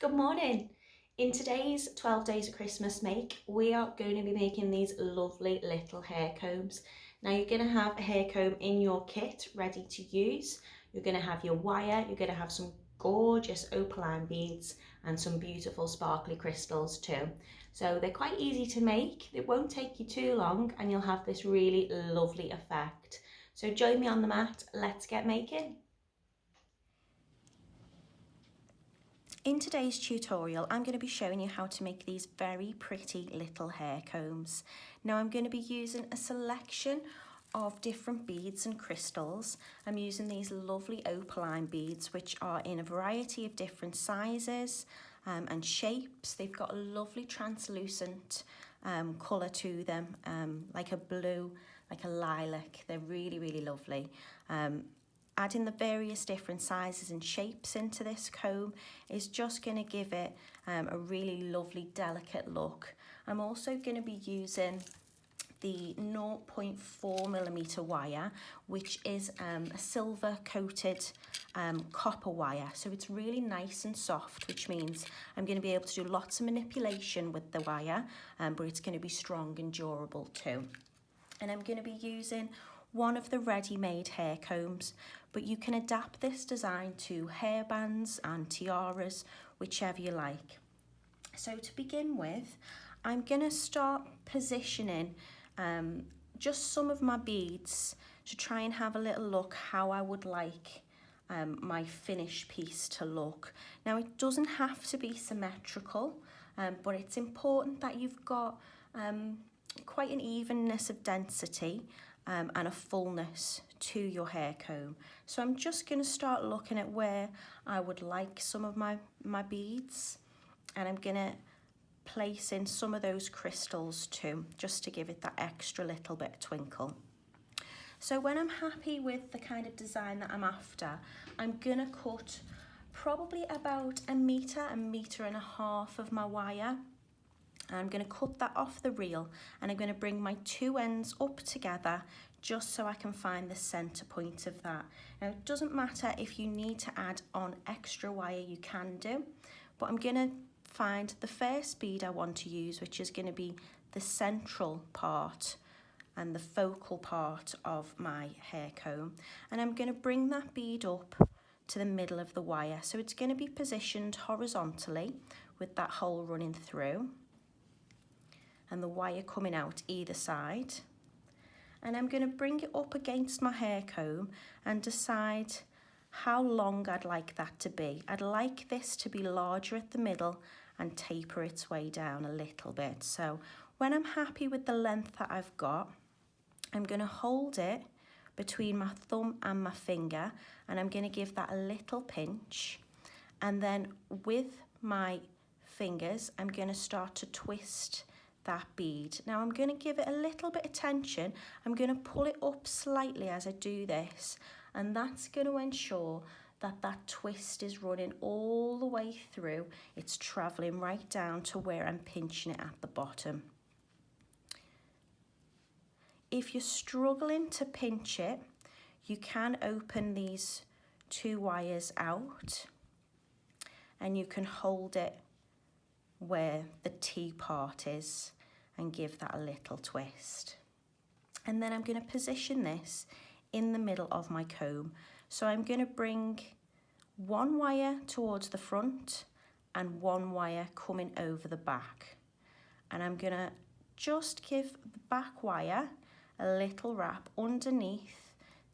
Good morning. In today's 12 Days of Christmas make, we are going to be making these lovely little hair combs. Now you're going to have a hair comb in your kit ready to use. You're going to have your wire, you're going to have some gorgeous opaline beads and some beautiful sparkly crystals too. So they're quite easy to make, it won't take you too long and you'll have this really lovely effect. So join me on the mat, let's get making. In today's tutorial, I'm going to be showing you how to make these very pretty little hair combs. Now I'm going to be using a selection of different beads and crystals. I'm using these lovely opaline beads, which are in a variety of different sizes and shapes. They've got a lovely translucent colour to them, like a blue, like a lilac. They're really lovely. Adding the various different sizes and shapes into this comb is just going to give it a really lovely delicate look. I'm also going to be using the 0.4mm wire, which is a silver coated copper wire, so it's really nice and soft, which means I'm going to be able to do lots of manipulation with the wire, but it's going to be strong and durable too. And I'm going to be using one of the ready-made hair combs, but you can adapt this design to hairbands and tiaras, whichever you like. So to begin with, I'm going to start positioning just some of my beads to try and have a little look how I would like my finished piece to look. Now it doesn't have to be symmetrical, but it's important that you've got quite an evenness of density and a fullness to your hair comb. So I'm just going to start looking at where I would like some of my beads, and I'm going to place in some of those crystals too, just to give it that extra little bit of twinkle. So when I'm happy with the kind of design that I'm after, I'm going to cut probably about a metre and a half of my wire. I'm going to cut that off the reel and I'm going to bring my two ends up together just so I can find the centre point of that. Now it doesn't matter if you need to add on extra wire, you can do, but I'm going to find the first bead I want to use, which is going to be the central part and the focal part of my hair comb, and I'm going to bring that bead up to the middle of the wire, so it's going to be positioned horizontally with that hole running through and the wire coming out either side. And I'm going to bring it up against my hair comb and decide how long I'd like that to be. I'd like this to be larger at the middle and taper its way down a little bit. So when I'm happy with the length that I've got, I'm going to hold it between my thumb and my finger, and I'm going to give that a little pinch. And then with my fingers, I'm going to start to twist that bead. Now I'm going to give it a little bit of tension. I'm going to pull it up slightly as I do this, and that's going to ensure that that twist is running all the way through. It's traveling right down to where I'm pinching it at the bottom. If you're struggling to pinch it, you can open these two wires out and you can hold it where the T part is and give that a little twist. And then I'm going to position this in the middle of my comb. So I'm going to bring one wire towards the front and one wire coming over the back. And I'm going to just give the back wire a little wrap underneath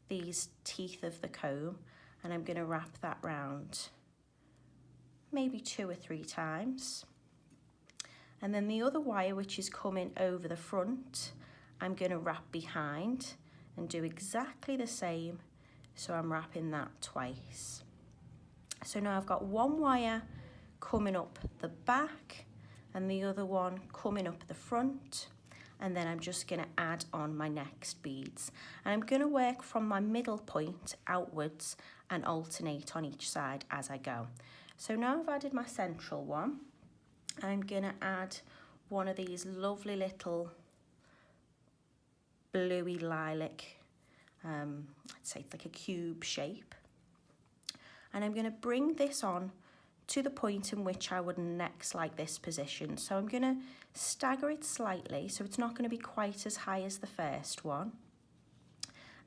these teeth of the comb, and I'm going to wrap that round maybe 2 or 3 times. And then the other wire, which is coming over the front, I'm going to wrap behind and do exactly the same. So I'm wrapping that twice. So now I've got one wire coming up the back and the other one coming up the front. And then I'm just going to add on my next beads. And I'm going to work from my middle point outwards and alternate on each side as I go. So now I've added my central one. I'm going to add one of these lovely little bluey lilac, I'd say it's like a cube shape. And I'm going to bring this on to the point in which I would next like this position. So I'm going to stagger it slightly so it's not going to be quite as high as the first one.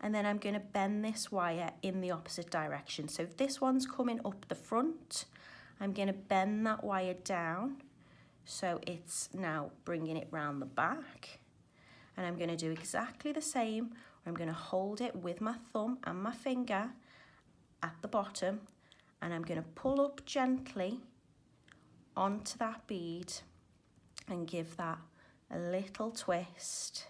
And then I'm going to bend this wire in the opposite direction. So if this one's coming up the front, I'm going to bend that wire down so it's now bringing it round the back. And I'm going to do exactly the same. I'm going to hold it with my thumb and my finger at the bottom, and I'm going to pull up gently onto that bead and give that a little twist.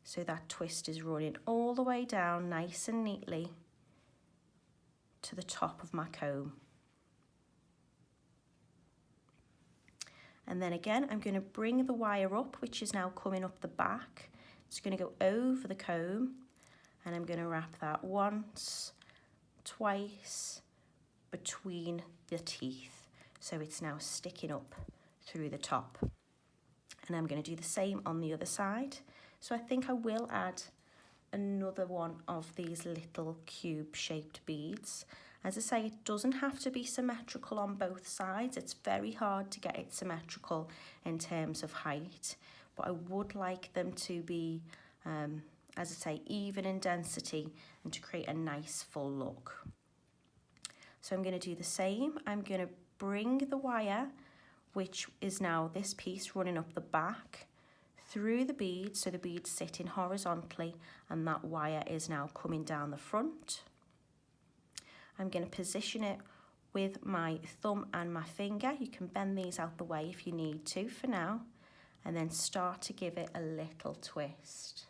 So that twist is running all the way down nice and neatly to the top of my comb. And then again, I'm going to bring the wire up, which is now coming up the back. It's going to go over the comb, and I'm going to wrap that once, twice between the teeth. So it's now sticking up through the top. And I'm going to do the same on the other side. So I think I will add another one of these little cube-shaped beads. As I say, it doesn't have to be symmetrical on both sides. It's very hard to get it symmetrical in terms of height, but I would like them to be, as I say, even in density and to create a nice full look. So I'm going to do the same. I'm going to bring the wire, which is now this piece running up the back, through the bead, so the bead's sitting horizontally and that wire is now coming down the front. I'm going to position it with my thumb and my finger. You can bend these out the way if you need to for now, and then start to give it a little twist.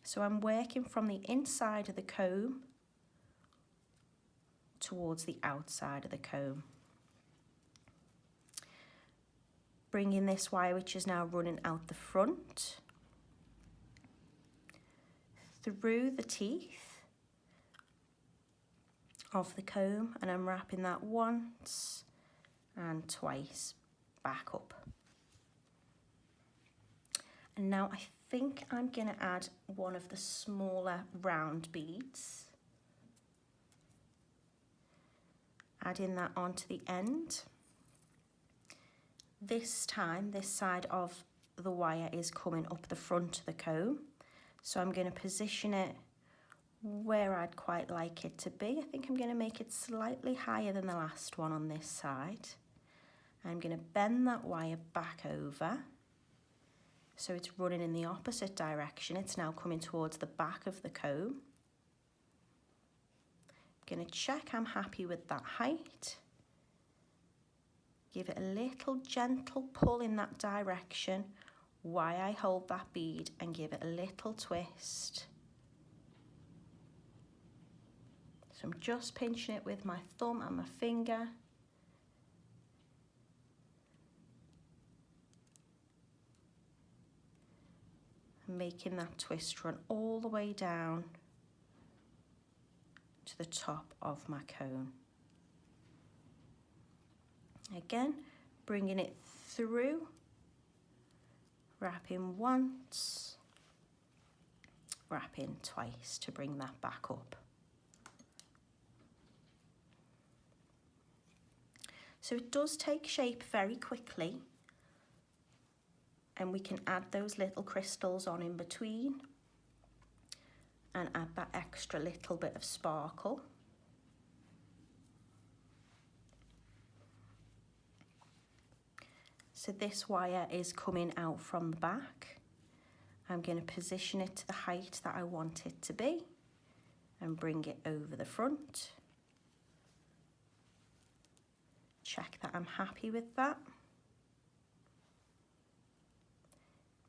So I'm working from the inside of the comb towards the outside of the comb. Bringing this wire, which is now running out the front, through the teeth of the comb, and I'm wrapping that once and twice back up. And now I think I'm going to add one of the smaller round beads, adding that onto the end. This time, this side of the wire is coming up the front of the comb. So I'm going to position it where I'd quite like it to be. I think I'm going to make it slightly higher than the last one on this side. I'm going to bend that wire back over so it's running in the opposite direction. It's now coming towards the back of the comb. I'm going to check I'm happy with that height. Give it a little gentle pull in that direction while I hold that bead and give it a little twist. So I'm just pinching it with my thumb and my finger. And making that twist run all the way down to the top of my cone. Again, bringing it through, wrapping once, wrapping twice to bring that back up. So it does take shape very quickly, and we can add those little crystals on in between and add that extra little bit of sparkle. So this wire is coming out from the back. I'm going to position it to the height that I want it to be and bring it over the front. Check that I'm happy with that.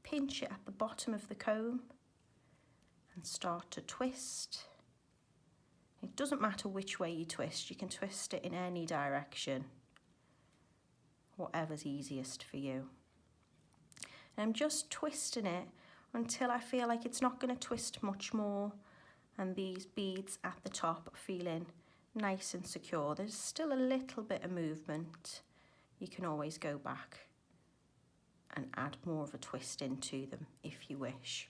Pinch it at the bottom of the comb and start to twist. It doesn't matter which way you twist, you can twist it in any direction, whatever's easiest for you. And I'm just twisting it until I feel like it's not going to twist much more and these beads at the top are feeling nice and secure. There's still a little bit of movement. You can always go back and add more of a twist into them if you wish.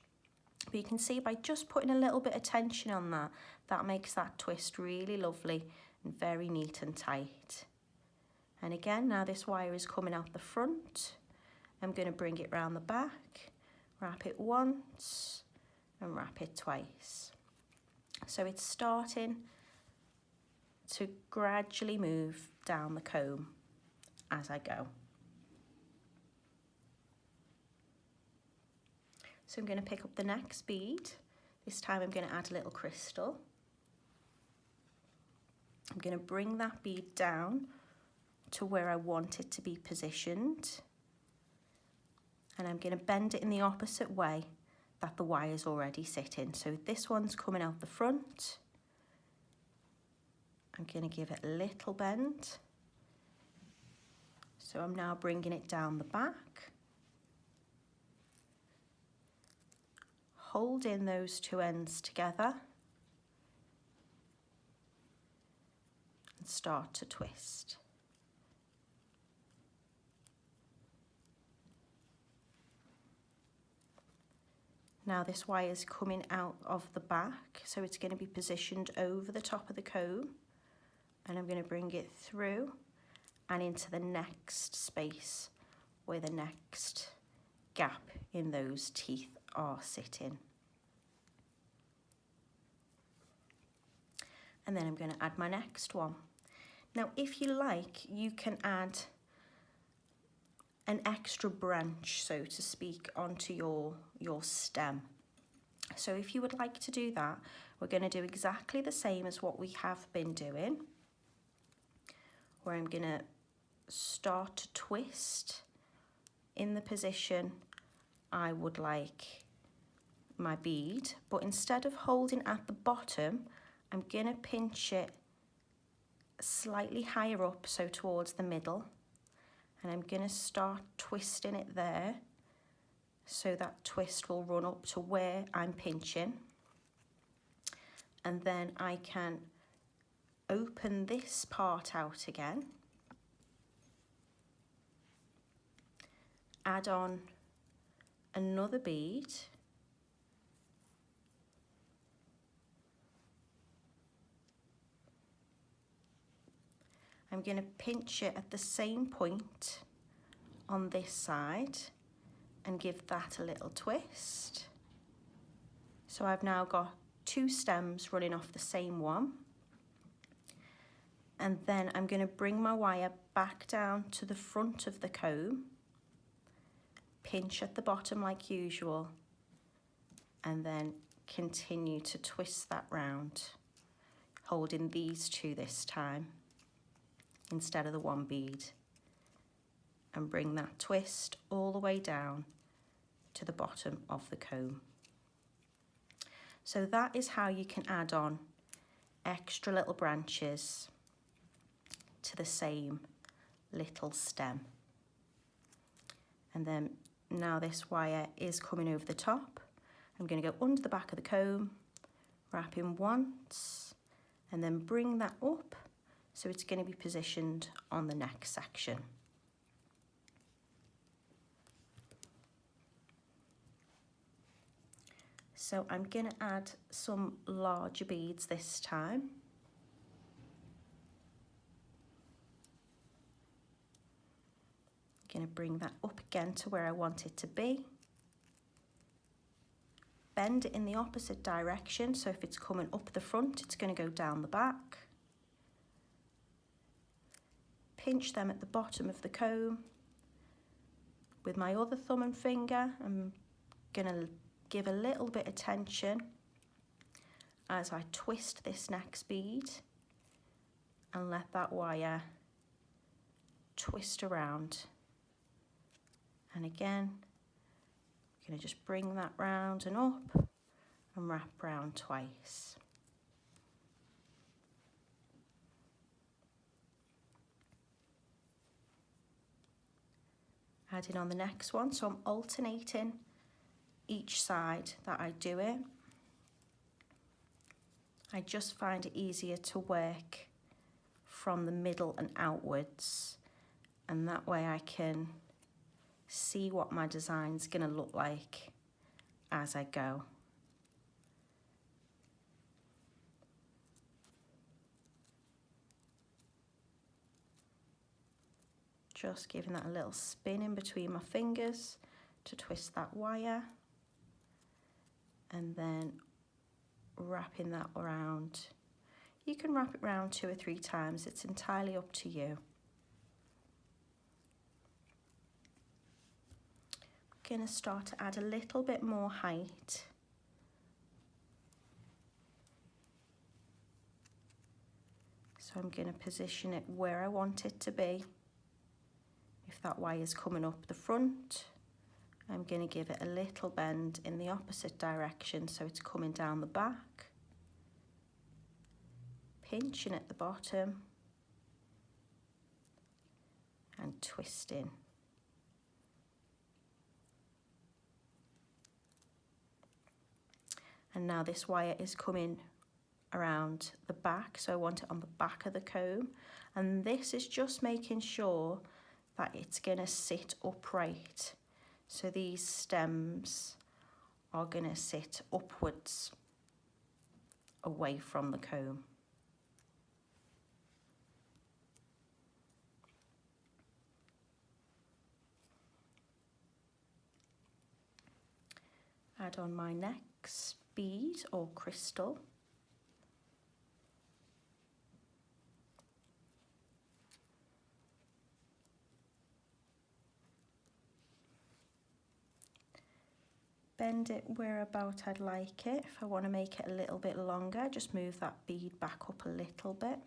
But you can see by just putting a little bit of tension on that, that makes that twist really lovely and very neat and tight. And again, now this wire is coming out the front, I'm going to bring it round the back, wrap it once and wrap it twice. So it's starting to gradually move down the comb as I go. So I'm going to pick up the next bead. This time I'm going to add a little crystal. I'm going to bring that bead down to where I want it to be positioned. And I'm going to bend it in the opposite way that the wire's already sitting. So this one's coming out the front. I'm going to give it a little bend. So I'm now bringing it down the back. Hold in those two ends together and start to twist. Now this wire is coming out of the back, so it's going to be positioned over the top of the comb, and I'm going to bring it through and into the next space where the next gap in those teeth are sitting. And then I'm going to add my next one. Now if you like, you can add an extra branch, so to speak, onto your stem. So if you would like to do that, we're going to do exactly the same as what we have been doing, where I'm going to start to twist in the position I would like my bead, but instead of holding at the bottom, I'm going to pinch it slightly higher up, so towards the middle, and I'm going to start twisting it there, so that twist will run up to where I'm pinching, and then I can open this part out again, add on another bead, I'm going to pinch it at the same point on this side and give that a little twist. So I've now got two stems running off the same one. And then I'm going to bring my wire back down to the front of the comb, pinch at the bottom like usual, and then continue to twist that round, holding these two this time instead of the one bead, and bring that twist all the way down to the bottom of the comb. So that is how you can add on extra little branches to the same little stem. And then now this wire is coming over the top, I'm going to go under the back of the comb, wrap in once, and then bring that up so it's going to be positioned on the next section. So I'm going to add some larger beads this time. I'm going to bring that up again to where I want it to be. Bend it in the opposite direction, so if it's coming up the front, it's going to go down the back. Pinch them at the bottom of the comb. With my other thumb and finger, I'm going to give a little bit of tension as I twist this next bead and let that wire twist around. And again, I'm going to just bring that round and up and wrap round twice. Adding on the next one, so I'm alternating each side that I do it. I just find it easier to work from the middle and outwards, and that way I can see what my design's going to look like as I go. Just giving that a little spin in between my fingers to twist that wire, and then wrapping that around. You can wrap it around 2 or 3 times, it's entirely up to you. I'm going to start to add a little bit more height. So I'm going to position it where I want it to be. If that wire is coming up the front, I'm going to give it a little bend in the opposite direction so it's coming down the back. Pinching at the bottom and twisting. And now this wire is coming around the back, so I want it on the back of the comb, and this is just making sure that it's going to sit upright. So these stems are going to sit upwards away from the comb. Add on my next bead or crystal. Bend it whereabout I'd like it. If I want to make it a little bit longer, just move that bead back up a little bit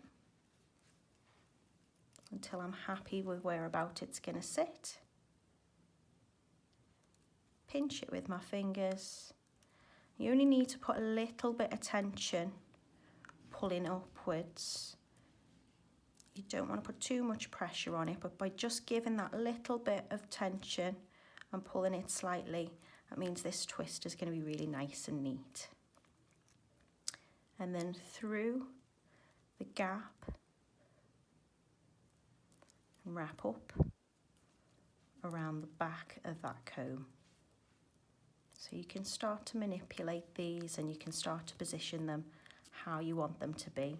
until I'm happy with whereabout it's going to sit. Pinch it with my fingers. You only need to put a little bit of tension pulling upwards. You don't want to put too much pressure on it, but by just giving that little bit of tension and pulling it slightly, that means this twist is going to be really nice and neat. And then through the gap, and wrap up around the back of that comb. So you can start to manipulate these and you can start to position them how you want them to be.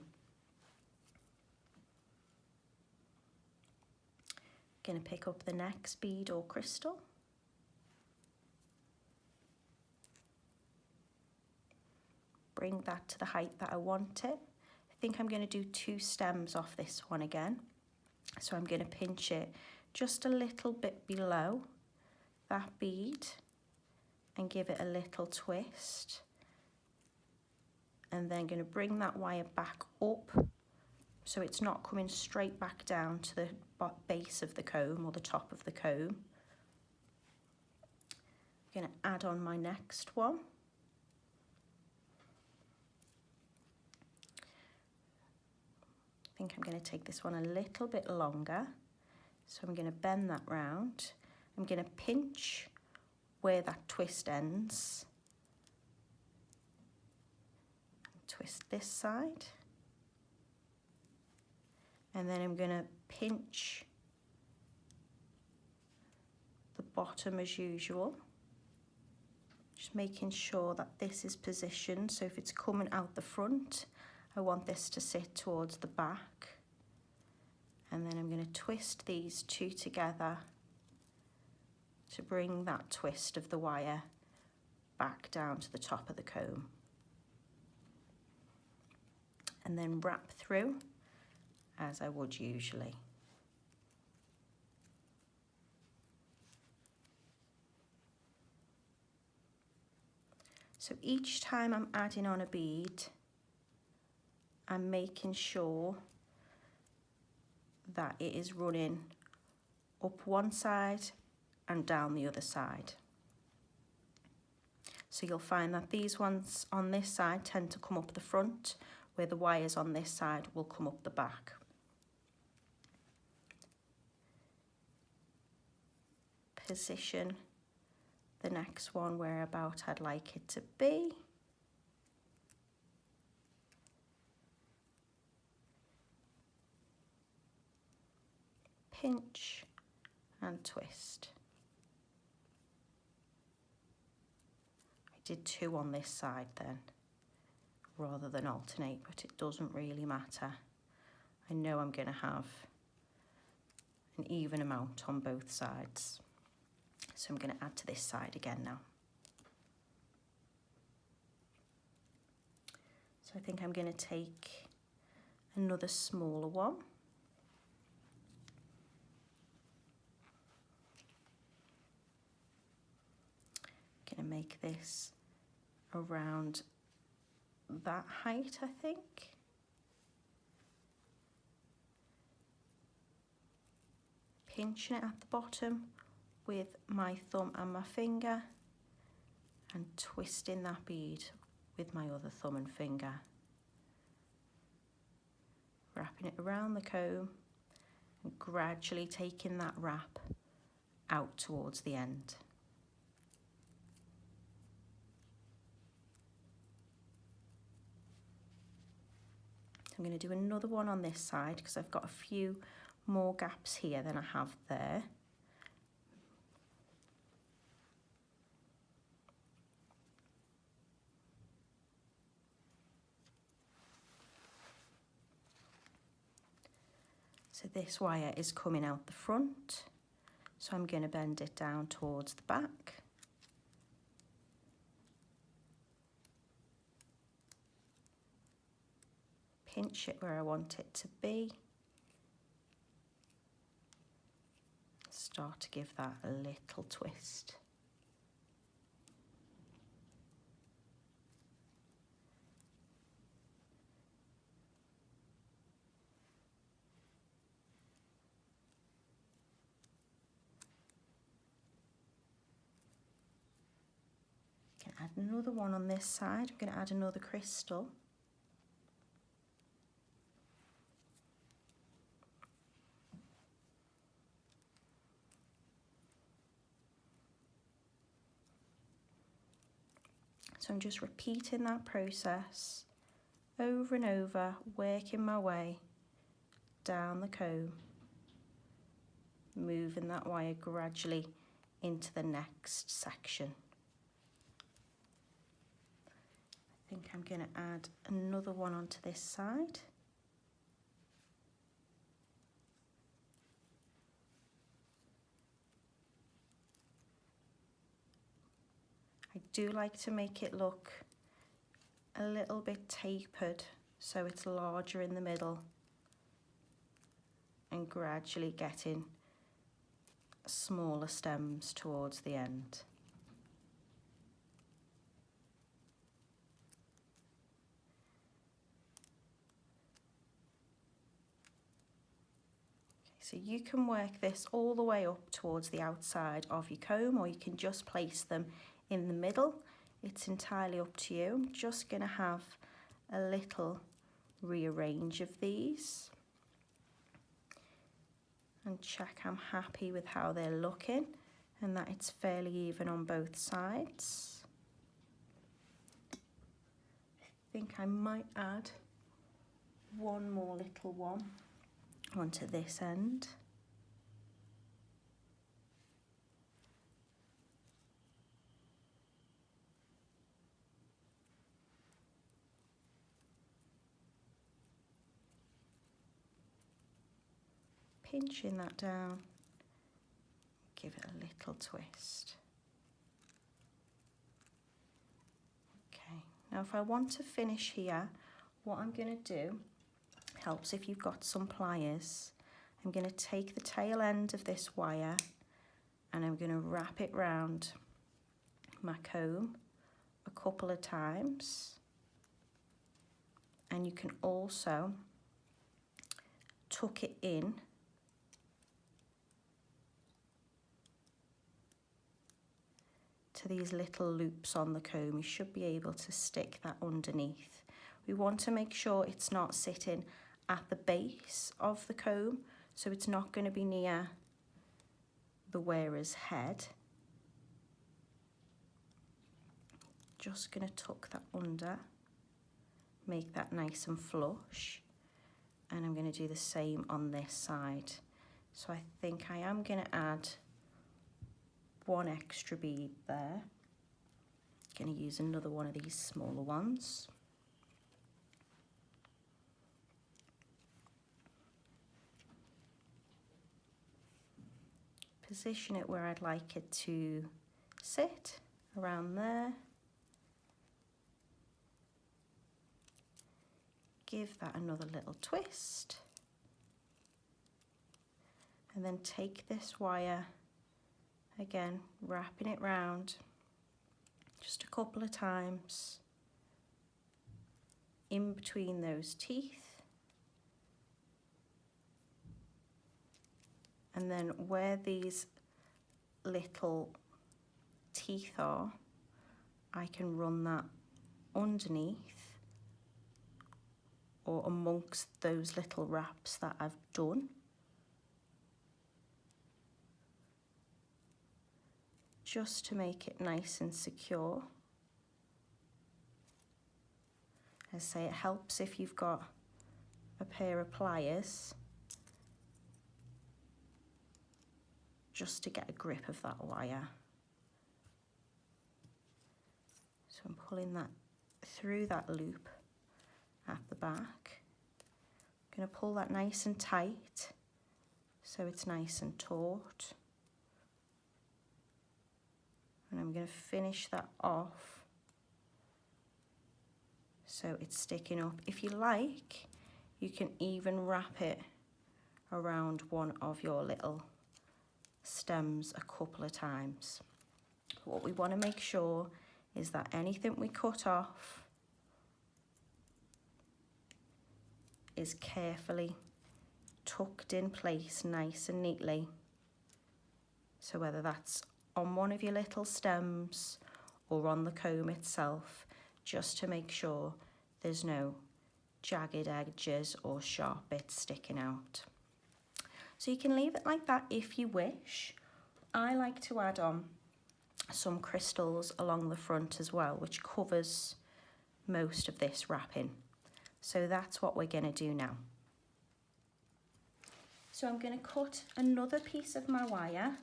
Going to pick up the next bead or crystal. Bring that to the height that I want it. I think I'm going to do 2 stems off this one again. So I'm going to pinch it just a little bit below that bead and give it a little twist. And then going to bring that wire back up so it's not coming straight back down to the base of the comb or the top of the comb. I'm going to add on my next one. I think I'm going to take this one a little bit longer. So I'm going to bend that round. I'm going to pinch where that twist ends. Twist this side. And then I'm going to pinch the bottom as usual. Just making sure that this is positioned. So if it's coming out the front, I want this to sit towards the back. And then I'm going to twist these 2 together to bring that twist of the wire back down to the top of the comb. And then wrap through as I would usually. So each time I'm adding on a bead, I'm making sure that it is running up one side and down the other side. So you'll find that these ones on this side tend to come up the front, where the wires on this side will come up the back. Position the next one whereabout I'd like it to be. Pinch and twist. I did 2 on this side then, rather than alternate, but it doesn't really matter. I know I'm going to have an even amount on both sides. So I'm going to add to this side again now. So I think I'm going to take another smaller one. I'm going to make this around that height, I think. Pinching it at the bottom with my thumb and my finger and twisting that bead with my other thumb and finger. Wrapping it around the comb and gradually taking that wrap out towards the end. I'm going to do another one on this side because I've got a few more gaps here than I have there. So this wire is coming out the front, so I'm going to bend it down towards the back. Pinch it where I want it to be. Start to give that a little twist. I'm going to add another one on this side. I'm going to add another crystal. So I'm just repeating that process over and over, working my way down the comb, moving that wire gradually into the next section. I think I'm going to add another one onto this side. I do like to make it look a little bit tapered so it's larger in the middle and gradually getting smaller stems towards the end. So you can work this all the way up towards the outside of your comb, or you can just place them in the middle. It's entirely up to you. I'm just going to have a little rearrange of these and check I'm happy with how they're looking and that it's fairly even on both sides. I think I might add one more little one onto this end. Pinching that down, give it a little twist. Okay, now if I want to finish here, what I'm going to do, helps if you've got some pliers, I'm going to take the tail end of this wire and I'm going to wrap it round my comb a couple of times, and you can also tuck it in to these little loops on the comb. You should be able to stick that underneath. We want to make sure it's not sitting at the base of the comb, so it's not going to be near the wearer's head. Just going to tuck that under, make that nice and flush, and I'm going to do the same on this side. So I think I am going to add one extra bead there. Going to use another one of these smaller ones. position it where I'd like it to sit, around there. Give that another little twist. And then take this wire, again, wrapping it round just a couple of times in between those teeth. And then where these little teeth are, I can run that underneath or amongst those little wraps that I've done. Just to make it nice and secure. As I say, it helps if you've got a pair of pliers just to get a grip of that wire. So I'm pulling that through that loop at the back. I'm going to pull that nice and tight so it's nice and taut. And I'm going to finish that off so it's sticking up. If you like, you can even wrap it around one of your little stems a couple of times. But what we want to make sure is that anything we cut off is carefully tucked in place nice and neatly. So whether that's on one of your little stems or on the comb itself, just to make sure there's no jagged edges or sharp bits sticking out. So you can leave it like that if you wish. I like to add on some crystals along the front as well, which covers most of this wrapping. So that's what we're going to do now. So I'm going to cut another piece of my wire.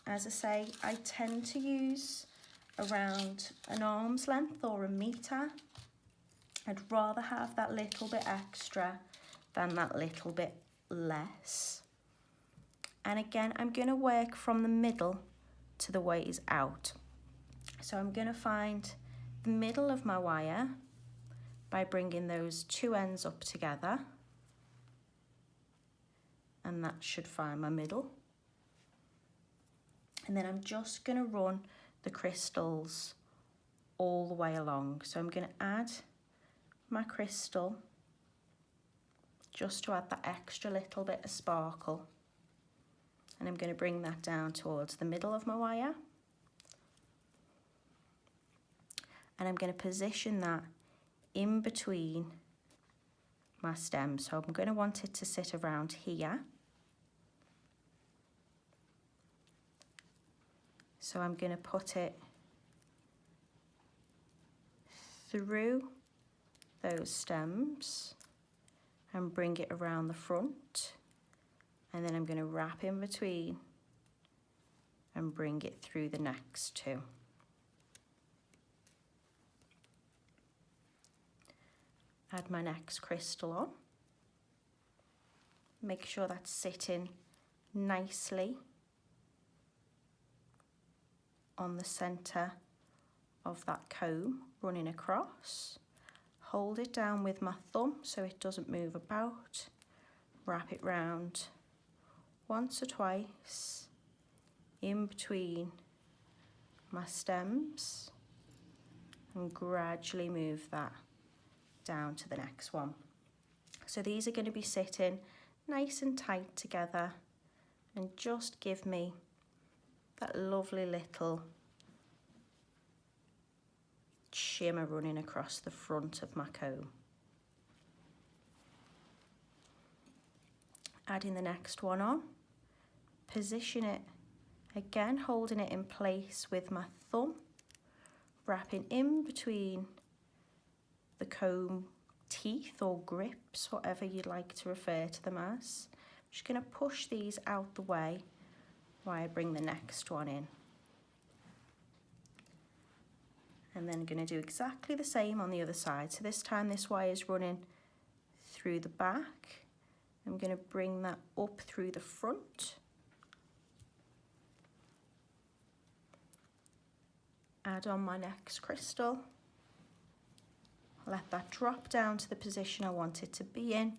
As I say, I tend to use around an arm's length or a metre. I'd rather have that little bit extra than that little bit less. And again, I'm going to work from the middle to the ways out. So I'm going to find the middle of my wire by bringing those two ends up together, and that should find my middle. And then I'm just going to run the crystals all the way along. So I'm going to add my crystal just to add that extra little bit of sparkle. And I'm going to bring that down towards the middle of my wire. And I'm going to position that in between my stem. So I'm going to want it to sit around here. So I'm going to put it through those stems and bring it around the front, and then I'm going to wrap in between and bring it through the next two. Add my next crystal on. Make sure that's sitting nicely on the centre of that comb running across. Hold it down with my thumb so it doesn't move about. Wrap it round once or twice in between my stems and gradually move that down to the next one. So these are going to be sitting nice and tight together and just give me that lovely little shimmer running across the front of my comb. Adding the next one on, position it again, holding it in place with my thumb, wrapping in between the comb teeth or grips, whatever you'd like to refer to them as. I'm just going to push these out the way while I bring the next one in. And then I'm going to do exactly the same on the other side. So this time this wire is running through the back. I'm going to bring that up through the front Add on my next crystal. Let that drop down to the position I want it to be in.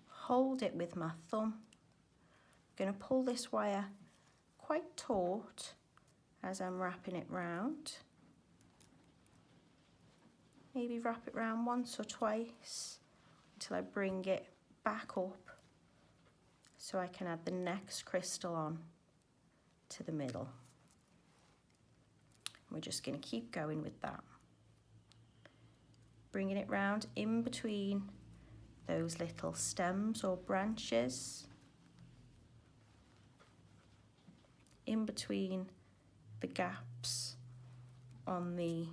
Hold it with my thumb. I'm going to pull this wire quite taut as I'm wrapping it round. Maybe wrap it round once or twice until I bring it back up so I can add the next crystal on to the middle. We're just going to keep going with that. Bringing it round in between those little stems or branches, in between the gaps on the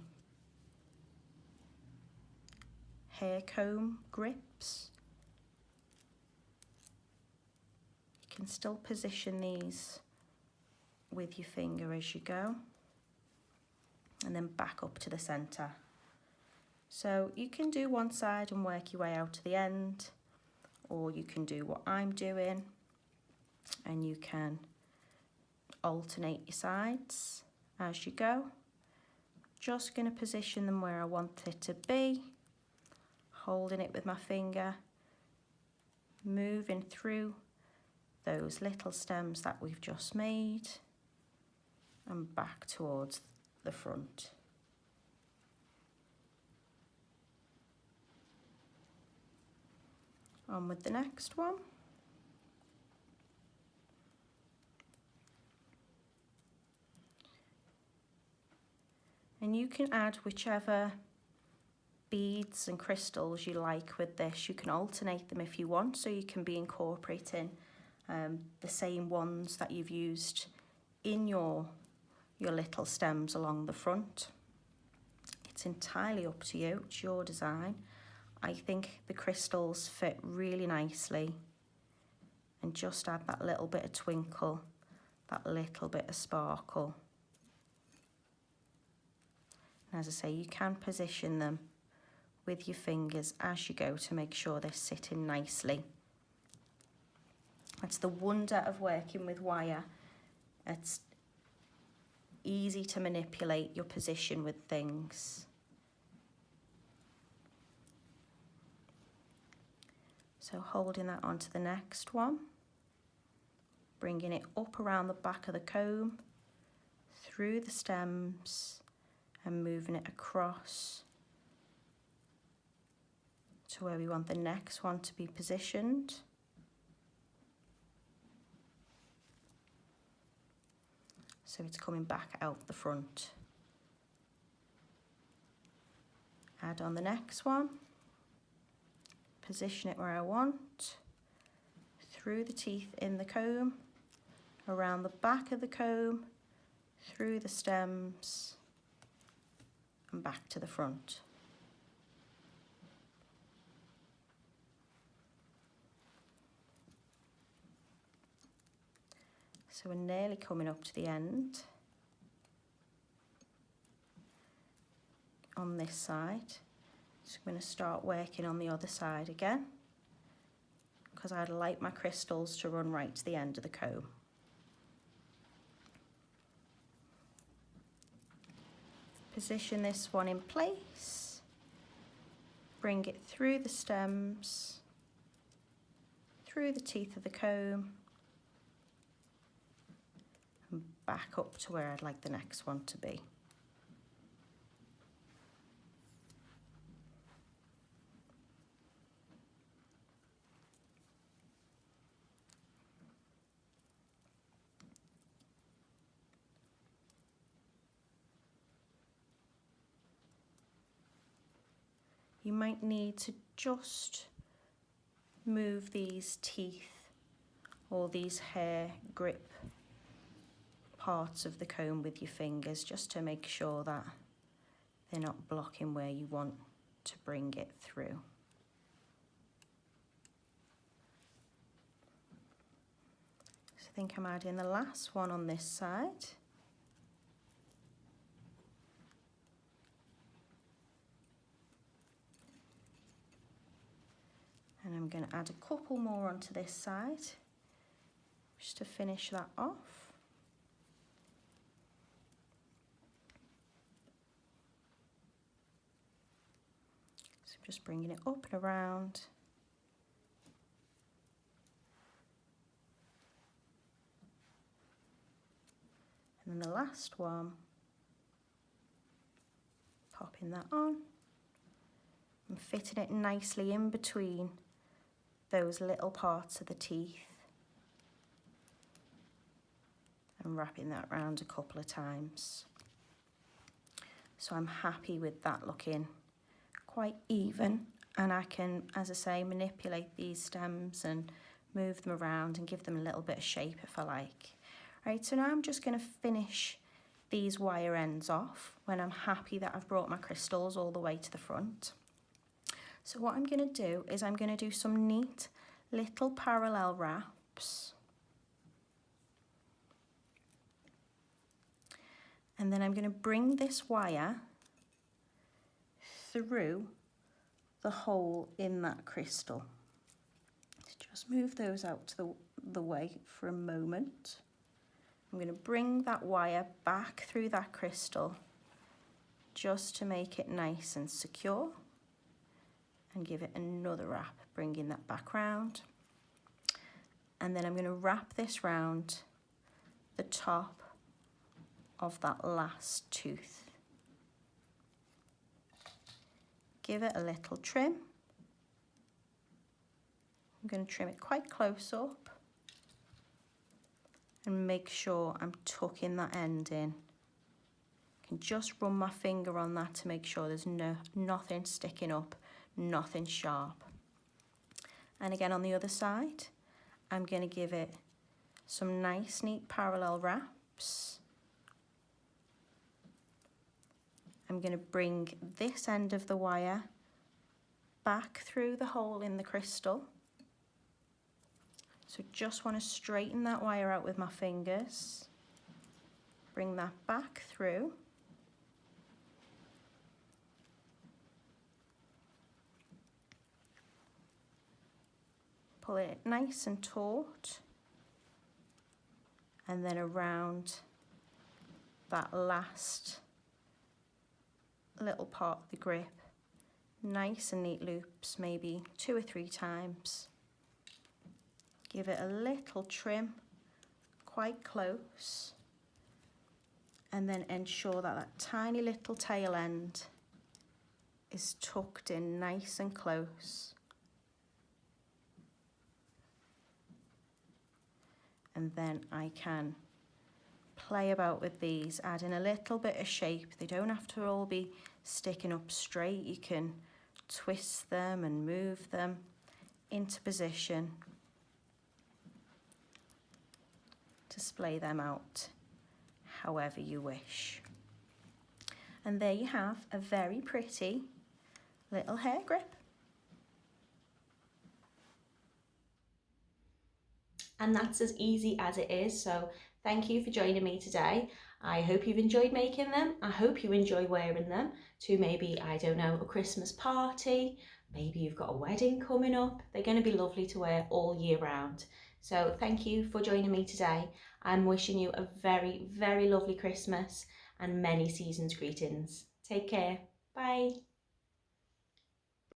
hair comb grips. You can still position these with your finger as you go, and then back up to the centre. So you can do one side and work your way out to the end, or you can do what I'm doing and you can alternate your sides as you go. Just going to position them where I want it to be, holding it with my finger, moving through those little stems that we've just made and back towards the front. On with the next one. And you can add whichever beads and crystals you like with this. You can alternate them if you want, so you can be incorporating the same ones that you've used in your little stems along the front. It's entirely up to you, it's your design. I think the crystals fit really nicely and just add that little bit of twinkle, that little bit of sparkle. And as I say, you can position them with your fingers as you go to make sure they're sitting nicely. That's the wonder of working with wire. It's easy to manipulate your position with things. So holding that onto the next one, bringing it up around the back of the comb, through the stems, and moving it across to where we want the next one to be positioned. So it's coming back out the front. Add on the next one. Position it where I want, through the teeth in the comb, around the back of the comb, through the stems, and back to the front. So we're nearly coming up to the end on this side. So I'm going to start working on the other side again, because I'd like my crystals to run right to the end of the comb. Position this one in place, bring it through the stems, through the teeth of the comb, and back up to where I'd like the next one to be. You might need to just move these teeth or these hair grip parts of the comb with your fingers, just to make sure that they're not blocking where you want to bring it through. So I think I'm adding the last one on this side. And I'm going to add a couple more onto this side, just to finish that off. Just bringing it up and around. And then the last one, popping that on and fitting it nicely in between those little parts of the teeth and wrapping that around a couple of times. So I'm happy with that looking quite even, and I can, as I say, manipulate these stems and move them around and give them a little bit of shape if I like. Right, so now I'm just going to finish these wire ends off when I'm happy that I've brought my crystals all the way to the front. So what I'm going to do is I'm going to do some neat little parallel wraps. And then I'm going to bring this wire through the hole in that crystal. Just move those out to the way for a moment. I'm going to bring that wire back through that crystal just to make it nice and secure, and give it another wrap, bringing that back round. And then I'm going to wrap this round the top of that last tooth. Give it a little trim. I'm going to trim it quite close up and make sure I'm tucking that end in. I can just run my finger on that to make sure there's nothing sticking up, nothing sharp. And again on the other side, I'm going to give it some nice neat parallel wraps. I'm going to bring this end of the wire back through the hole in the crystal. So just want to straighten that wire out with my fingers. Bring that back through. Pull it nice and taut. And then around that last little part of the grip. Nice and neat loops, maybe 2 or 3 times. Give it a little trim, quite close, and then ensure that that tiny little tail end is tucked in nice and close. And then I can play about with these, adding a little bit of shape. They don't have to all be sticking up straight. You can twist them and move them into position. Display them out however you wish. And there you have a very pretty little hair grip. And that's as easy as it is. So thank you for joining me today. I hope you've enjoyed making them. I hope you enjoy wearing them to maybe, I don't know, a Christmas party. Maybe you've got a wedding coming up. They're going to be lovely to wear all year round. So thank you for joining me today. I'm wishing you a very, very lovely Christmas and many season's greetings. Take care. Bye.